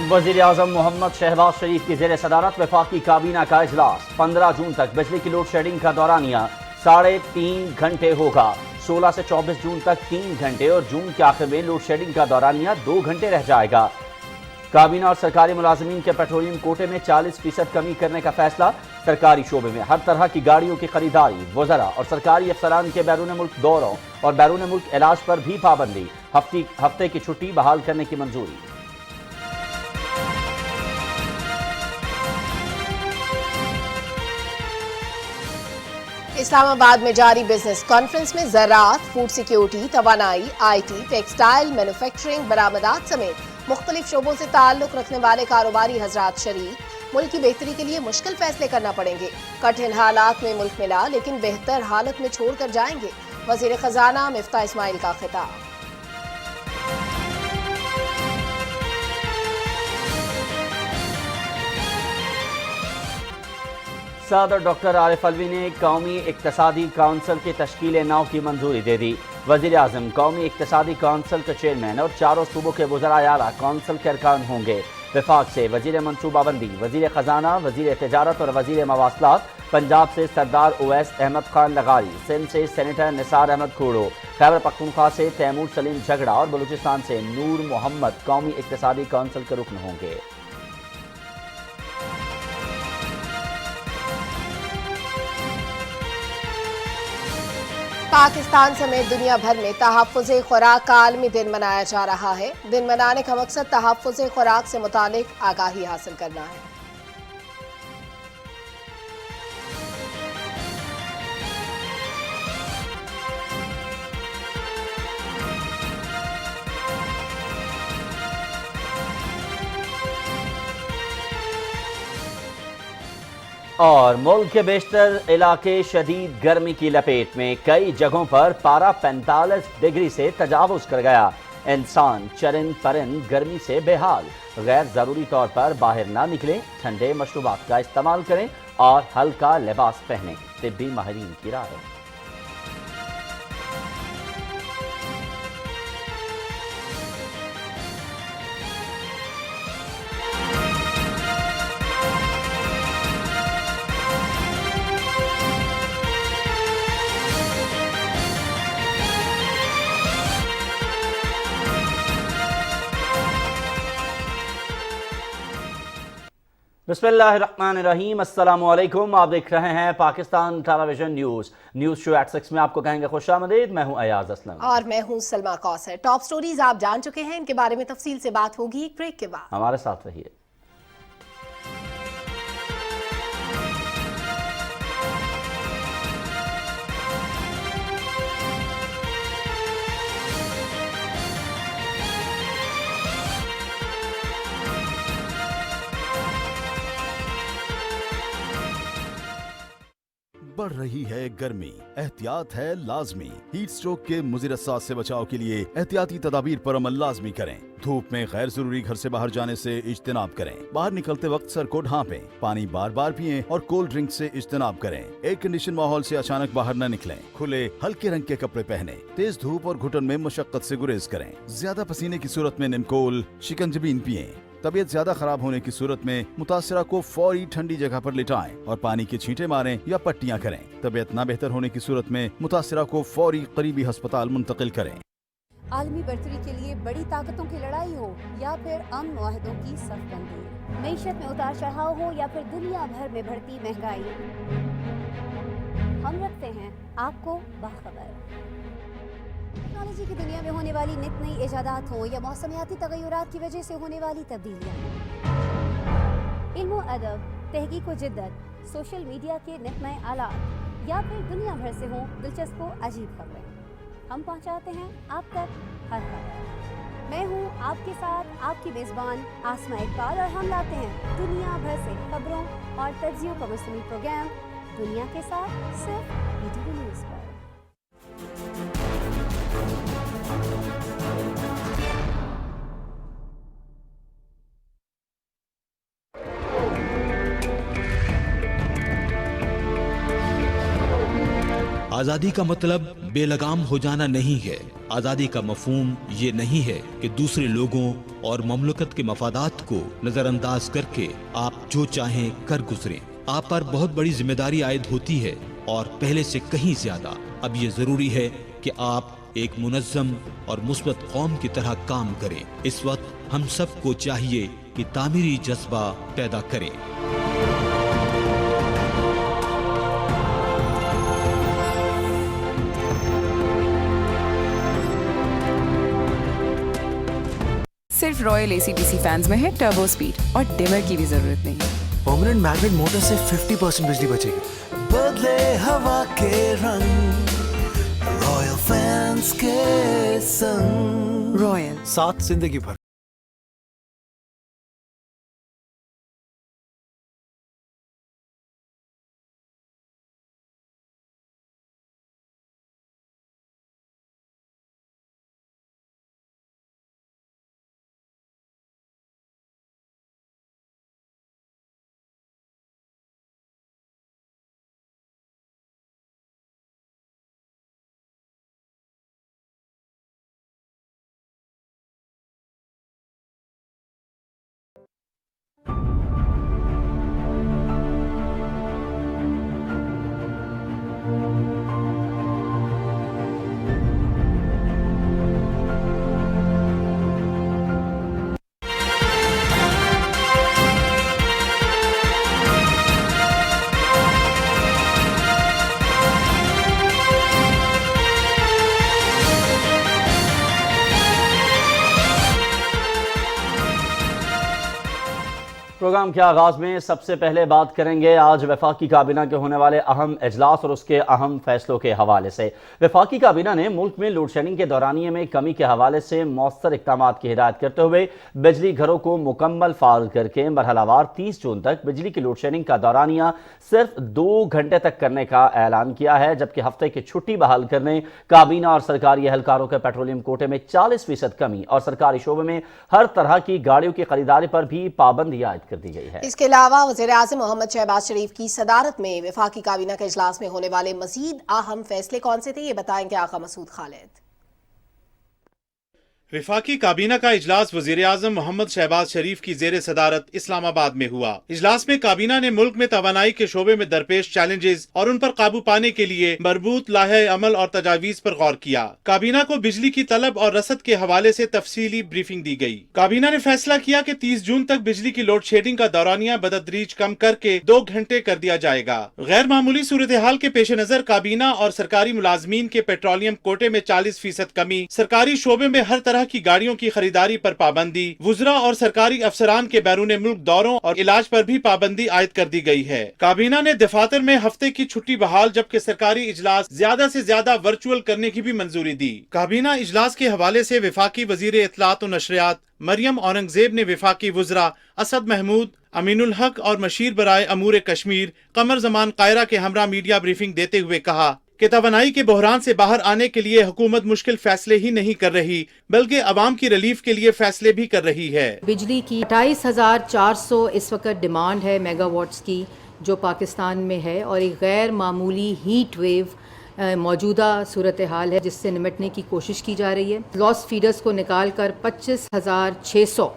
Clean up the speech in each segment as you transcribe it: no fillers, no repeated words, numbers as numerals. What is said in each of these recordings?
वज़ीर आज़म मोहम्मद शहबाज शरीफ की ज़ेर सदारत वफाकी काबीना का इजलास 15 जून तक बिजली की लोड शेडिंग का दौरानिया 3.5 घंटे होगा। 16 से 24 जून तक 3 घंटे और जून के आखिर में लोड शेडिंग का दौरानिया 2 घंटे रह जाएगा। काबीना और सरकारी मुलाजमीन के पेट्रोलियम कोटे में 40% कमी करने का फैसला। सरकारी शोबे में हर तरह की गाड़ियों की खरीदारी, वज़रा और सरकारी अफसरान के बैरून मुल्क दौरों और बैरून मुल्क इलाज पर भी पाबंदी। हफ्ते की छुट्टी बहाल करने की मंजूरी। इस्लामाबाद में जारी बिजनेस कॉन्फ्रेंस में ज़राअत, फूड सिक्योरिटी, तवानाई, IT, टेक्सटाइल, मैन्युफैक्चरिंग, बरामदात समेत मुख्तलिफ शोबों से ताल्लुक रखने वाले कारोबारी हजरात शरीक। मुल्क की बेहतरी के लिए मुश्किल फैसले करना पड़ेंगे। कठिन हालात में मुल्क मिला लेकिन बेहतर हालत में छोड़ कर जाएंगे। वज़ीर खजाना मिफ्ता इस्माइल का खिताब। सदर डॉक्टर आरिफ अलवी ने कौमी इक्तसादी काउंसिल के तश्कील नौ की मंजूरी दे दी। वज़ीर आज़म कौमी इक्तसादी काउंसिल के चेयरमैन और चारों सूबों के वज़राए आला काउंसिल के अरकान होंगे। वफाक से वज़ीर मनसूबाबंदी, वज़ीर खजाना, वज़ीर तिजारत और वज़ीर मवासलात। पंजाब से सरदार उवैस अहमद खान लगारी, सिंध से सेनेटर निसार अहमद खूड़ो, खैबर पख्तूनख्वा से तैमूर सलीम झगड़ा और बलूचिस्तान से नूर मोहम्मद कौमी इक्तसादी काउंसिल के रुकन होंगे। पाकिस्तान समेत दुनिया भर में तहफ़्फ़ुज़ खुराक का आलमी दिन मनाया जा रहा है। दिन मनाने का मकसद तहफ़्फ़ुज़ खुराक से मुतालिक आगाही हासिल करना है। और मुल्क के बेशतर इलाके शदीद गर्मी की लपेट में। कई जगहों पर पारा 45 डिग्री से तजावुज कर गया। इंसान चरिंद परिंद गर्मी से बेहाल। गैर ज़रूरी तौर पर बाहर ना निकलें, ठंडे मशरूबात का इस्तेमाल करें और हल्का लिबास पहनें। तिब्बी माहिरीन की राय। बिस्मिल्लाहिर्रहमानिर्रहीम, अस्सलामुअलैकुम। आप देख रहे हैं Pakistan television news show at 6 में आपको कहेंगे खुशामदीद। मैं हूं अयाज असलम और मैं हूं सलमा कौसर। टॉप स्टोरीज आप जान चुके हैं, इनके बारे में तफसील से बात होगी एक ब्रेक के बाद। हमारे साथ रहिए। बढ़ रही है गर्मी, एहतियात है लाजमी। हीट स्ट्रोक के मुज़िर असर से बचाव के लिए एहतियाती तदाबीर पर अमल लाजमी करें। धूप में गैर जरूरी घर से बाहर जाने से इज्तनाब करें। बाहर निकलते वक्त सर को ढांपें। पानी बार बार पिएं और कोल्ड ड्रिंक से इज्तनाब करें। एयर कंडीशन माहौल से अचानक बाहर न निकलें। खुले हल्के रंग के कपड़े पहने। तेज धूप और घुटन में मशक्कत से गुरेज करें। ज्यादा पसीने की सूरत में निमकोल, शिकंजबीन पिएं। तबीयत ज्यादा खराब होने की सूरत में मुतासिरा को फौरी ठंडी जगह पर लिटाएं और पानी के छींटे मारें या पट्टियां करें। तबीयत ना बेहतर होने की सूरत में मुतासिरा को फौरी करीबी अस्पताल मुंतकिल करें। आलमी बरतरी के लिए बड़ी ताकतों की लड़ाई हो या फिर अमन मुआहदों की सफबंदी, मईशत में उतार चढ़ाव हो या फिर दुनिया भर में बढ़ती महंगाई, हम रखते हैं आपको बाखबर। टेक्नोलॉजी की दुनिया में होने वाली नित नई इजादात हो या मौसमियाती तगय्युरात की वजह से होने वाली तब्दीलियाँ, इल्म अदब, तहकीक व जिद्दत, सोशल मीडिया के नित नए आलात या फिर दुनिया भर से हों दिलचस्प व अजीब खबरें, हम पहुंचाते हैं आप तक हर खबर। मैं हूं आपके साथ आपकी मेज़बान आसमा इकबाल और हम लाते हैं दुनिया भर से खबरों और तज्जियों का मुश्तमिल प्रोग्राम दुनिया के साथ सिर्फ BTV न्यूज़ पर। आज़ादी का मतलब बेलगाम हो जाना नहीं है। आज़ादी का मफहूम ये नहीं है कि दूसरे लोगों और ममलकत के मफादात को नजरअंदाज करके आप जो चाहें कर गुजरें। आप पर बहुत बड़ी जिम्मेदारी आयद होती है और पहले से कहीं ज्यादा। अब ये जरूरी है कि आप एक मुनज़्ज़म और मुस्बत कौम की तरह काम करें। इस वक्त हम सबको चाहिए कि तामीरी जज्बा पैदा करें। सिर्फ रॉयल ACDC फैंस में है टर्बो स्पीड और डिमर की भी जरूरत नहीं। परमानेंट मैग्नेट मोटर से 50% बिजली बचेगी। बदले हवा के रंग रॉयल फैंस के संग। रॉयल साथ जिंदगी भर। प्रोग्राम के आगाज में सबसे पहले बात करेंगे आज वफाकी काबीना के होने वाले अहम इजलास और उसके अहम फैसलों के हवाले से। वफाकी काबीना ने मुल्क में लोड शेडिंग के दौरानिए में कमी के हवाले से मौसर इक़दाम की हिदायत करते हुए बिजली घरों को मुकम्मल फाल करके मरहलावार 30 जून तक बिजली की लोड शेडिंग का दौरानिया सिर्फ 2 घंटे तक करने का ऐलान किया है, जबकि हफ्ते की छुट्टी बहाल करने, काबीना और सरकारी एहलकारों के पेट्रोलियम कोटे में 40% कमी और सरकारी शोबे में हर तरह की गाड़ियों की खरीदारी पर भी पाबंदी आयद कर दी गई है। इसके अलावा वज़ीर-ए-आज़म मोहम्मद शहबाज शरीफ की सदारत में वफाकी काबीना के इजलास में होने वाले मजीद अहम फैसले कौन से थे, ये बताएंगे आका मसूद खालिद। वफाकी काबीना का इजलास वज़ीर-ए-आज़म मोहम्मद शहबाज शरीफ की ज़ेर सदारत इस्लामाबाद में हुआ। इजलास में काबीना ने मुल्क में तवानाई के शोबे में दरपेश चैलेंजेस और उन पर काबू पाने के लिए मरबूत लाहे अमल और तजावीज पर गौर किया। काबीना को बिजली की तलब और रसद के हवाले से तफसीली ब्रीफिंग दी गई। काबीना ने फैसला किया कि 30 जून तक बिजली की लोड शेडिंग का दौरानिया बतदरीज कम करके 2 घंटे कर दिया जाएगा। गैर मामूली सूरत हाल के पेश नजर काबीना और सरकारी मुलाजमीन के पेट्रोलियम कोटे में 40% कमी, सरकारी शोबे में हर तरह की गाड़ियों की खरीदारी पर पाबंदी, वुज़रा और सरकारी अफसरान के बैरून मुल्क दौरों और इलाज पर भी पाबंदी आयद कर दी गई है। काबीना ने दफातर में हफ्ते की छुट्टी बहाल, जबकि सरकारी इजलास ज्यादा से ज्यादा वर्चुअल करने की भी मंजूरी दी। काबीना इजलास के हवाले से वफाकी वजीर इत्तलात और नशरियात मरियम औरंगजेब ने वफाकी वुज़रा असद महमूद, अमीनुल हक और मशीर बराए अमूर कश्मीर कमर जमान कायरा के हमरा मीडिया ब्रीफिंग देते हुए कहा कि तवानाई के बहरान से बाहर आने के लिए हुकूमत मुश्किल फैसले ही नहीं कर रही, बल्कि अवाम की रिलीफ के लिए फैसले भी कर रही है। बिजली की 28,400 इस वक्त डिमांड है मेगावाट्स की, जो पाकिस्तान में है, और एक गैर मामूली हीट वेव मौजूदा सूरत हाल है जिससे निमटने की कोशिश की जा रही है। लॉस फीडर्स को निकाल कर 25,600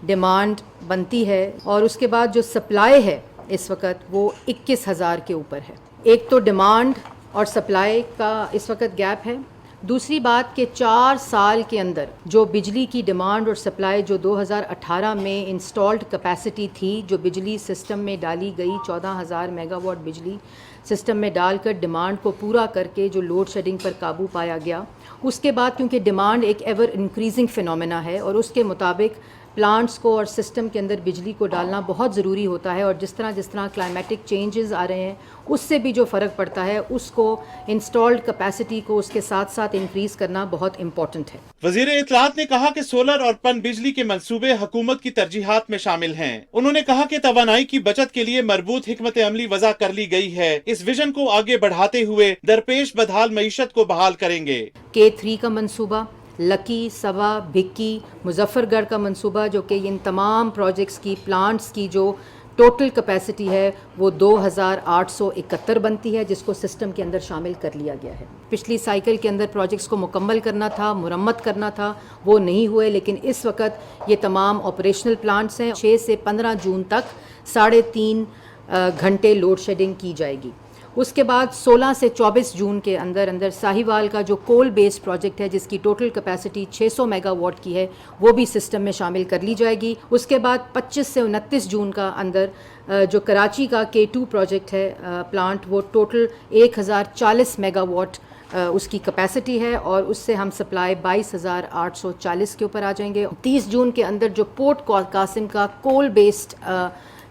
डिमांड बनती है और उसके बाद जो सप्लाई है इस वक्त वो 21,000 के ऊपर है। एक तो डिमांड और सप्लाई का इस वक्त गैप है। दूसरी बात कि 4 साल के अंदर जो बिजली की डिमांड और सप्लाई जो 2018 में इंस्टॉल्ड कैपेसिटी थी, जो बिजली सिस्टम में डाली गई 14,000 मेगावाट बिजली सिस्टम में डालकर डिमांड को पूरा करके जो लोड शेडिंग पर काबू पाया गया, उसके बाद क्योंकि डिमांड एक एवर इंक्रीजिंग फिनोमेना है और उसके मुताबिक प्लांट्स को और सिस्टम के अंदर बिजली को डालना बहुत ज़रूरी होता है, और जिस तरह क्लाइमेटिक चेंजेस आ रहे हैं उससे भी जो फ़र्क पड़ता है, उसको इंस्टॉल्ड कैपेसिटी को उसके साथ साथ इंक्रीज़ करना बहुत इम्पोर्टेंट है। वज़ीर इत्तलात ने कहा कि सोलर और पन बिजली के मंसूबे हुकूमत की तरजीहात में शामिल हैं। उन्होंने कहा कि तवानाई की बचत के लिए मरबूत हिकमत अमली वज़ा कर ली गई है। इस विजन को आगे बढ़ाते हुए दरपेश बदहाल मईशत को बहाल करेंगे। K3 का मंसूबा, लकी, सबा, भिक्की, मुजफ्फरगढ़ का मंसूबा, जो कि इन तमाम प्रोजेक्ट्स की प्लांट्स की जो टोटल कैपेसिटी है वो 2871 बनती है, जिसको सिस्टम के अंदर शामिल कर लिया गया है। पिछली साइकिल के अंदर प्रोजेक्ट्स को मुकम्मल करना था, मुरम्मत करना था, वो नहीं हुए, लेकिन इस वक्त ये तमाम ऑपरेशनल प्लांट्स हैं। 6 से 15 जून तक 3.5 घंटे लोड शेडिंग की जाएगी। उसके बाद 16 से 24 जून के अंदर साहिवाल का जो कोल बेस्ड प्रोजेक्ट है, जिसकी टोटल कैपेसिटी 600 मेगावाट की है, वो भी सिस्टम में शामिल कर ली जाएगी। उसके बाद 25 से 29 जून का अंदर जो कराची का K2 प्रोजेक्ट है प्लांट, वो टोटल 1040 मेगावाट उसकी कैपेसिटी है और उससे हम सप्लाई 22,840 के ऊपर आ जाएंगे। 30 जून के अंदर जो पोर्ट कासिम का कोल बेस्ड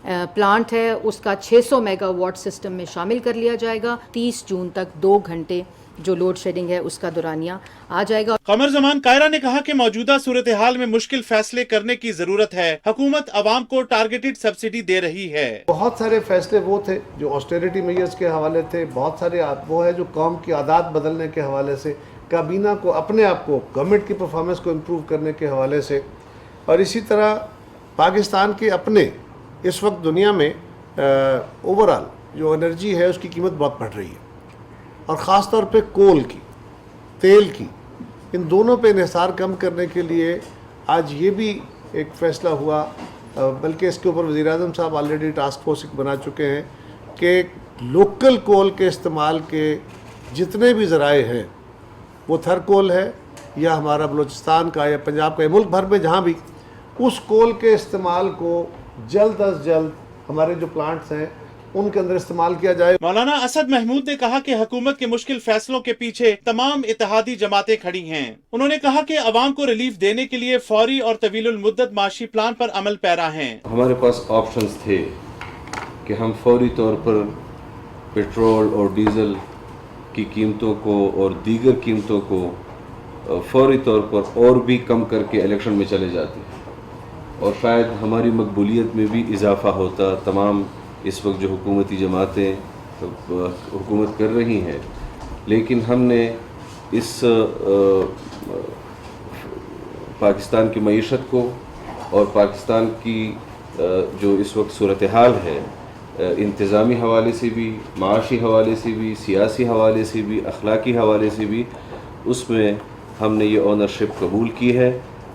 प्लांट है, उसका 600 मेगावाट सिस्टम में शामिल कर लिया जाएगा। 30 जून तक 2 घंटे जो लोड शेडिंग है उसका दौरानिया आ जाएगा। कमर जमान कायरा ने कहा कि मौजूदा सूरत हाल में मुश्किल फैसले करने की जरूरत है। हुकूमत अवाम को टारगेटेड सब्सिडी दे रही है। बहुत सारे फैसले वो थे जो ऑस्टेरिटी मेजर्स के हवाले थे, बहुत सारे वो है जो कौम की आदत बदलने के हवाले से, काबीना को अपने आप को गवर्नमेंट की परफॉर्मेंस को इम्प्रूव करने के हवाले से, और इसी तरह पाकिस्तान के अपने इस वक्त दुनिया में ओवरऑल जो एनर्जी है उसकी कीमत बहुत बढ़ रही है, और ख़ास तौर पे कोल की, तेल की, इन दोनों पे इन्हिसार कम करने के लिए आज ये भी एक फ़ैसला हुआ, बल्कि इसके ऊपर वज़ीर-ए-आज़म साहब ऑलरेडी टास्क फोर्स बना चुके हैं कि लोकल कोल के इस्तेमाल के जितने भी ज़राए हैं, वो थर कोल है या हमारा बलूचिस्तान का या पंजाब का या मुल्क भर में जहाँ भी, उस कोल के इस्तेमाल को जल्द अज जल्द हमारे जो प्लांट्स हैं उनके अंदर इस्तेमाल किया जाए। मौलाना असद महमूद ने कहा कि हुकूमत के मुश्किल फैसलों के पीछे तमाम इत्तेहादी जमातें खड़ी हैं। उन्होंने कहा कि अवाम को रिलीफ देने के लिए फौरी और तवीलुल मुद्दत माशी प्लान पर अमल पैरा हैं। हमारे पास ऑप्शंस थे कि हम फौरी तौर पर पेट्रोल और डीज़ल की कीमतों को और दीगर कीमतों को फौरी तौर पर और भी कम करके इलेक्शन में चले जाते, और शायद हमारी मकबूलियत में भी इजाफ़ा होता। तमाम इस वक्त जो हुकूमती जमातें हुकूमत कर रही हैं, लेकिन हमने इस पाकिस्तान की मईशत को और पाकिस्तान की जो इस वक्त सूरत हाल है, इंतज़ामी हवाले से भी, माशी हवाले से भी, सियासी हवाले से भी, अखलाकी हवाले से भी, उसमें हमने ये ओनरशिप कबूल की है,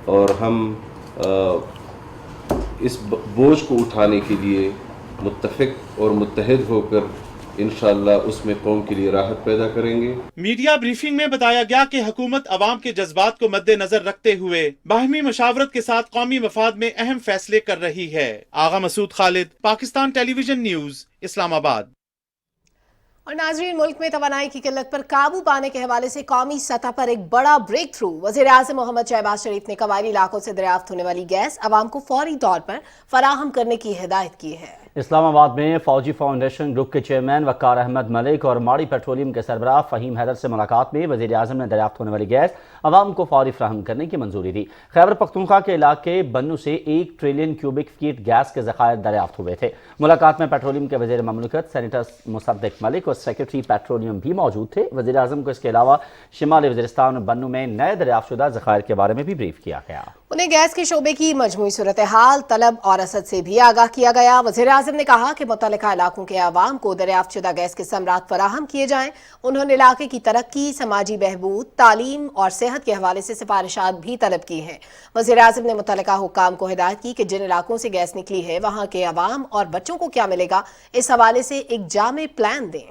और हम इस बोझ को उठाने के लिए मुत्तफ़िक और मुत्तहिद होकर इंशाअल्लाह उसमें कौम के लिए राहत पैदा करेंगे। मीडिया ब्रीफिंग में बताया गया कि हुकूमत अवाम के जज्बात को मद्देनजर रखते हुए बाहमी मशावरत के साथ कौमी मफाद में अहम फैसले कर रही है। आगा मसूद खालिद, पाकिस्तान टेलीविजन न्यूज़, इस्लामाबाद। और नाजरीन, मुल्क में तवानाई की किल्लत पर काबू पाने के हवाले से कौमी सतह पर एक बड़ा ब्रेक थ्रू। वज़ीर-ए-आज़म मोहम्मद शहबाज शरीफ ने कबायली इलाकों से दरियाफ्त होने वाली गैस अवाम को फौरी तौर पर फराहम करने की हिदायत की है। इस्लामाबाद में फौजी फाउंडेशन ग्रुप के चेयरमैन वक़ार अहमद मलिक और माड़ी पेट्रोलियम के सरबराह फ़हीम हैदर से मुलाकात में वज़ीर-ए-आज़म ने दरियाफ्त होने वाली गैस अवाम को फौरी फराहम करने की मंजूरी दी। खैबर पख्तूनख्वा के इलाके बन्नू से 1 ट्रिलियन क्यूबिक फीट गैस के ज़खायर दरियाफ्त हुए थे। मुलाकात में पेट्रोलियम के वज़ीर ममलकत सेनेटर मुसद्दिक मलिक और सेक्रेटरी पेट्रोलियम भी मौजूद थे। वज़ीर-ए-आज़म को इसके अलावा शिमाली वज़ीरिस्तान और बन्नू में नए दरियाफ्त शुदा ज़खायर के बारे में भी ब्रीफ किया गया। उन्हें गैस के शोबे की मजमूई सूरत हाल, तलब और असद से भी आगाह किया गया। वज़ीर-ए-आज़म ने कहा कि मुतल्लिका इलाकों के अवाम को दरियाफ्त शुदा गैस के समरात फराहम किए जाएं। उन्होंने इलाके की तरक्की, समाजी बहबूद, तालीम और सेहत के हवाले से सिफारिशात भी तलब की हैं। वज़ीर-ए-आज़म ने मुतल्लिका हुक्काम को हिदायत की कि जिन इलाकों से गैस निकली है वहाँ के अवाम और बच्चों को क्या मिलेगा, इस हवाले से एक जामे प्लान दें।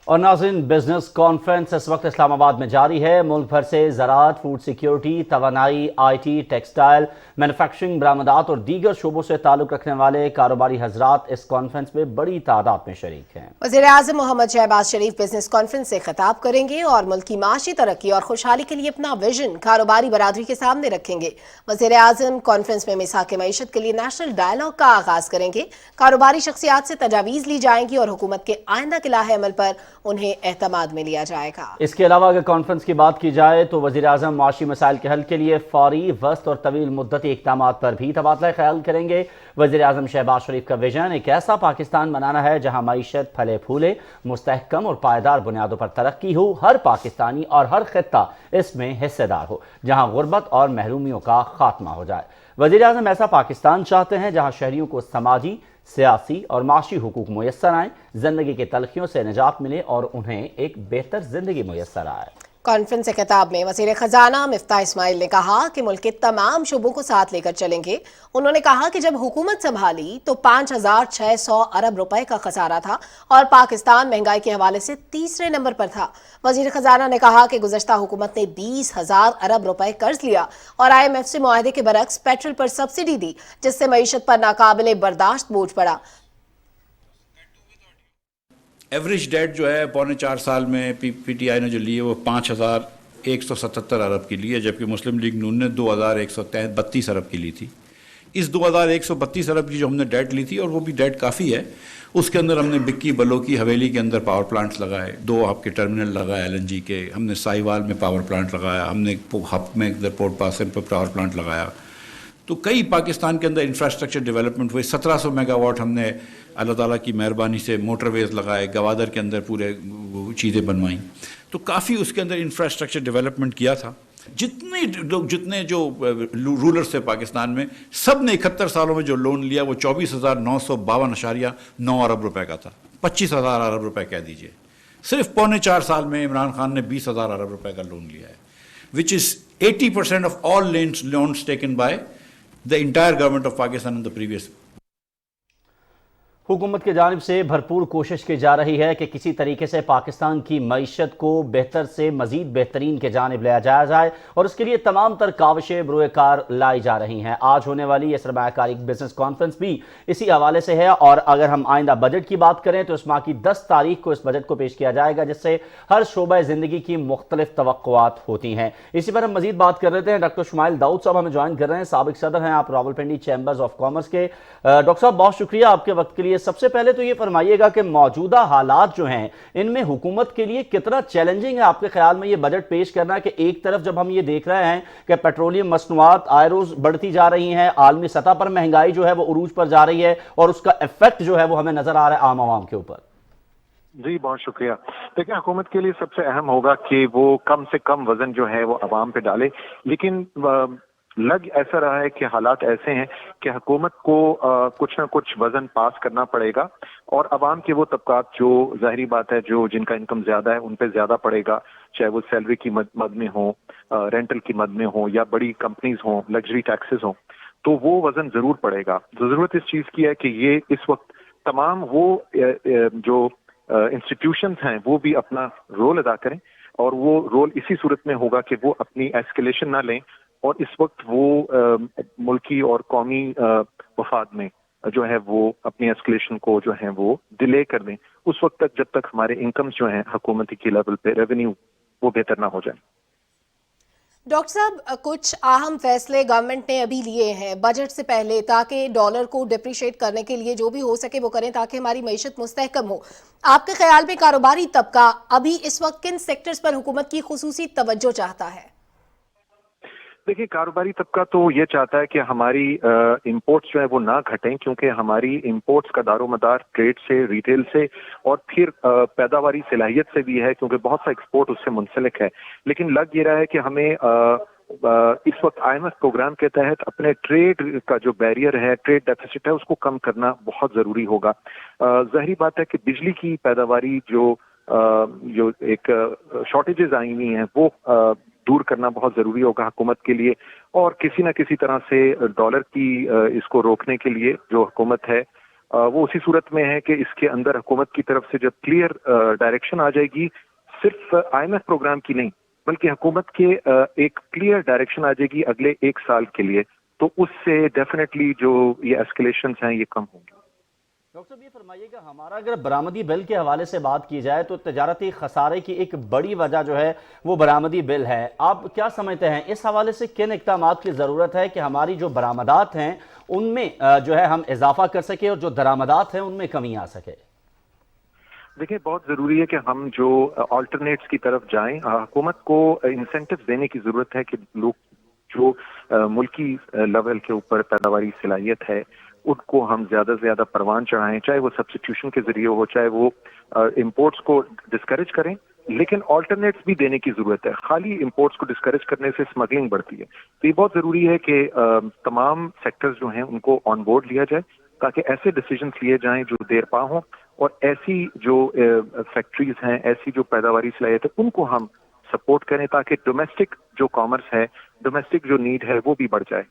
और नाज़रीन, बिजनेस कॉन्फ्रेंस इस वक्त इस्लामाबाद में जारी है। मुल्क भर से ज़राअत, फूड सिक्योरिटी, तवानाई, IT, टेक्सटाइल, मैन्युफैक्चरिंग, बरामदात और दीगर शोबों से ताल्लुक़ रखने वाले कारोबारी हजरात इस कॉन्फ्रेंस में बड़ी तादाद में शरीक हैं। वज़ीर-ए-आज़म मोहम्मद शहबाज शरीफ बिजनेस कॉन्फ्रेंस से खिताब करेंगे और मुल्क की माशी तरक्की और खुशहाली के लिए अपना विजन कारोबारी बरादरी के सामने रखेंगे। वज़ीर-ए-आज़म कॉन्फ्रेंस में मिसाक मईशत के लिए नेशनल डायलॉग का आगाज करेंगे। कारोबारी शख्सियात से तजावीज़ ली जाएंगी और हुकूमत के आइंदा के लाहे अमल पर उन्हें एहतमाद में लिया जाएगा। इसके अलावा अगर कॉन्फ्रेंस की बात की जाए तो वज़ीर-ए-आज़म माशी मसाइल के हल के लिए फौरी, वस्त और तवील मुद्दती इक़दामात पर भी तबादला ख्याल करेंगे। वज़ीर-ए-आज़म शहबाज शरीफ का विजन एक ऐसा पाकिस्तान बनाना है जहाँ मईशत फले फूले, मुस्तहकम और पायदार बुनियादों पर तरक्की हो, हर पाकिस्तानी और हर खित्ता इसमें हिस्सेदार हो, जहाँ गुर्बत और महरूमियों का खात्मा हो जाए। वज़ीर-ए-आज़म ऐसा पाकिस्तान चाहते हैं जहाँ शहरियों को समाजी, सियासी और माशी हुकूक मुयस्सर आएँ, ज़िंदगी की तलखियों से निजात मिले और उन्हें एक बेहतर ज़िंदगी मुयस्सर आए। कॉन्फ्रेंस से खिताब में वज़ीर ख़जाना मिफ्ताह इस्माइल ने कहा कि मुल्क के तमाम शोबों को साथ लेकर चलेंगे। उन्होंने कहा कि जब हुकूमत संभाली तो 5,600 अरब रुपए का खसारा था और पाकिस्तान महंगाई के हवाले से तीसरे नंबर पर था। वज़ीर ख़जाना ने कहा कि गुज़श्ता हुकूमत ने 20,000 अरब रुपए कर्ज लिया और IMF से मुआहदे के बरक्स पेट्रोल पर सब्सिडी दी, जिससे मईशत पर नाकाबिले बर्दाश्त बोझ पड़ा। एवरेज डेट जो है 4.25 साल में PTI ने जो ली है वो 5,177 अरब की ली है, जबकि मुस्लिम लीग नून ने 2,132 अरब की ली थी। इस 2,132 अरब की जो हमने डेट ली थी, और वो भी डेट काफ़ी है, उसके अंदर हमने बिक्की बलोकी हवेली के अंदर पावर प्लांट्स लगाए, 2 हब के टर्मिनल लगाए LNG के, हमने साहिवाल में पावर प्लांट लगाया, हमने हब में इधर पोर्ट पासन पर पावर प्लांट लगाया। तो कई पाकिस्तान के अंदर इंफ्रास्ट्रक्चर डेवलपमेंट हुए। 1700 मेगावाट हमने अल्लाह ताला की मेहरबानी से मोटरवेज लगाए, गवादर के अंदर पूरे चीज़ें बनवाई। तो काफ़ी उसके अंदर इंफ्रास्ट्रक्चर डेवलपमेंट किया था। जितने जो रूलर्स थे पाकिस्तान में, सब ने 71 सालों में जो लोन लिया वो 24,952.9 अरब रुपए का था। 25,000 अरब रुपए कह दीजिए। सिर्फ 4.25 साल में इमरान खान ने 20,000 अरब रुपए का लोन लिया है, which is 80% of all loans taken by the entire government of Pakistan in the previous। हुकूमत की जानिब से भरपूर कोशिश की जा रही है कि किसी तरीके से पाकिस्तान की मईशत को बेहतर से मज़ीद बेहतरीन के जानिब लाया जाए और उसके लिए तमाम तर काविशें बरूए कार लाई जा रही हैं। आज होने वाली ये सरमायाकारी बिजनेस कॉन्फ्रेंस भी इसी हवाले से है। और अगर हम आइंदा बजट की बात करें तो इस माह की 10 तारीख को इस बजट को पेश किया जाएगा, जिससे हर शोबा ज़िंदगी की मुख्तलिफ तवक्कुआत होती हैं। इसी पर हम मज़ीद बात कर लेते हैं। डॉक्टर शुमाइल दाऊद साहब हमें ज्वाइन कर रहे हैं, साबिक सदर हैं आप रावलपिंडी चैम्बर्स ऑफ कॉमर्स के। डॉक्टर साहब, बहुत शुक्रिया आपके वक्त के लिए। सबसे पहले तो ये फरमाइएगा कि मौजूदा हालात जो हैं इनमें हुकूमत के लिए कितना चैलेंजिंग है आपके ख्याल में ये बजट पेश करना, कि एक तरफ जब हम ये देख रहे हैं कि पेट्रोलियम मसनूआत आए रोज बढ़ती जा रही हैं, आलमी सतह पर महंगाई जो है वो उरूज पर जा रही है और उसका इफेक्ट जो है वो हमें नजर आ रहा है आम आवाम के ऊपर। जी बहुत शुक्रिया। देखिए, हुकूमत के लिए सबसे अहम होगा कि वो कम से कम वजन जो है वो अवाम पे डाले, लेकिन लग ऐसा रहा है कि हालात ऐसे हैं कि हुकूमत को कुछ ना कुछ वजन पास करना पड़ेगा और अवाम के वो तबकात जो ज़ाहिरी बात है जो जिनका इनकम ज़्यादा है उन पे ज़्यादा पड़ेगा, चाहे वो सैलरी की मद में हो, रेंटल की मद में हो या बड़ी कंपनीज हो, लग्जरी टैक्सेस हो, तो वो वजन ज़रूर पड़ेगा। ज़रूरत इस चीज़ की है कि ये इस वक्त तमाम वो जो इंस्टीट्यूशंस हैं वो भी अपना रोल अदा करें, और वो रोल इसी सूरत में होगा कि वो अपनी एस्केलेशन ना लें और इस वक्त वो मुल्की और कौमी मफाद में जो है वो अपनी एस्केलेशन को जो है वो डिले कर दें उस वक्त तक, जब तक हमारे इनकम्स जो हैं हुकूमती की लेवल पे रेवेन्यू वो बेहतर ना हो जाए। डॉक्टर साहब, कुछ अहम फैसले गवर्नमेंट ने अभी लिए हैं बजट से पहले, ताकि डॉलर को डिप्रिशिएट करने के लिए जो भी हो सके वो करें ताकि हमारी मईशत मुस्तहकम हो। आपके ख्याल में कारोबारी तबका अभी इस वक्त किन सेक्टर्स पर हुकूमत की खुसूसी तवज्जो चाहता है? देखिए, कारोबारी तबका तो ये चाहता है कि हमारी इंपोर्ट्स जो है वो ना घटें, क्योंकि हमारी इंपोर्ट्स का दारोमदार ट्रेड से, रिटेल से और फिर पैदावारी सलाहियत से भी है, क्योंकि बहुत सा एक्सपोर्ट उससे मुंसलिक है। लेकिन लग ये रहा है कि हमें इस वक्त IMF प्रोग्राम के तहत अपने ट्रेड का जो बैरियर है, ट्रेड डेफिसिट है, उसको कम करना बहुत ज़रूरी होगा। ज़ाहिरी बात है कि बिजली की पैदावारी जो एक शॉर्टेजेस आई हुई हैं वो दूर करना बहुत ज़रूरी होगा हुकूमत के लिए, और किसी न किसी तरह से डॉलर की इसको रोकने के लिए जो हुकूमत है वो उसी सूरत में है कि इसके अंदर हुकूमत की तरफ से जब क्लियर डायरेक्शन आ जाएगी, सिर्फ IMF प्रोग्राम की नहीं बल्कि हुकूमत के एक क्लियर डायरेक्शन आ जाएगी अगले 1 साल के लिए, तो उससे डेफिनेटली जो ये एस्केलेशंस हैं ये कम होंगे। डॉक्टर साहब, ये फरमाइएगा, हमारा अगर बरामदी बिल के हवाले से बात की जाए तो तजारती खसारे की एक बड़ी वजह जो है वो बरामदी बिल है। आप क्या समझते हैं इस हवाले से किन इक़दामात की ज़रूरत है कि हमारी जो बरामदात हैं उनमें जो है हम इजाफा कर सके और जो दरामदात हैं उनमें कमी आ सके? देखिए, बहुत ज़रूरी है कि हम जो ऑल्टरनेट्स की तरफ जाएं। हुकूमत को इंसेंटिव देने की ज़रूरत है कि लोग जो मुल्की लेवल के ऊपर पैदावारी सलाहियत है उनको हम ज़्यादा से ज़्यादा परवान चढ़ाएं, चाहे वो सब्स्टिट्यूशन के ज़रिए हो, चाहे वो इंपोर्ट्स को डिस्करेज करें, लेकिन ऑल्टरनेट्स भी देने की ज़रूरत है। खाली इंपोर्ट्स को डिस्करेज करने से स्मगलिंग बढ़ती है। तो ये बहुत ज़रूरी है कि तमाम सेक्टर्स जो हैं उनको ऑन बोर्ड लिया जाए ताकि ऐसे डिसीजंस लिए जाएं जो देरपा हों और ऐसी जो फैक्ट्रीज हैं, ऐसी जो पैदावारी सलाहियत है उनको हम सपोर्ट करें ताकि डोमेस्टिक जो कॉमर्स है, डोमेस्टिक जो नीड है वो भी बढ़ जाए।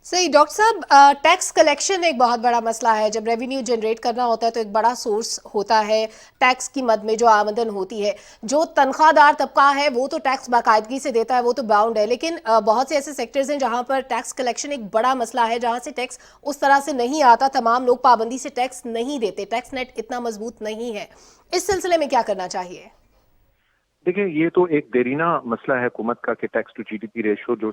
सही डॉक्टर साहब, टैक्स कलेक्शन एक बहुत बड़ा मसला है। जब रेवेन्यू जनरेट करना होता है तो एक बड़ा सोर्स होता है टैक्स की मद में जो आमदन होती है। जो तनख्वाहदार तबका है वो तो टैक्स बाकायदगी से देता है, वो तो बाउंड है, लेकिन बहुत से ऐसे सेक्टर्स हैं जहां पर टैक्स कलेक्शन एक बड़ा मसला है, जहां से टैक्स उस तरह से नहीं आता, तमाम लोग पाबंदी से टैक्स नहीं देते, टैक्स नेट इतना मजबूत नहीं है। इस सिलसिले में क्या करना चाहिए? देखिए, ये तो एक देरीना मसला है हुकूमत का कि टैक्स टू जीडीपी रेशो जो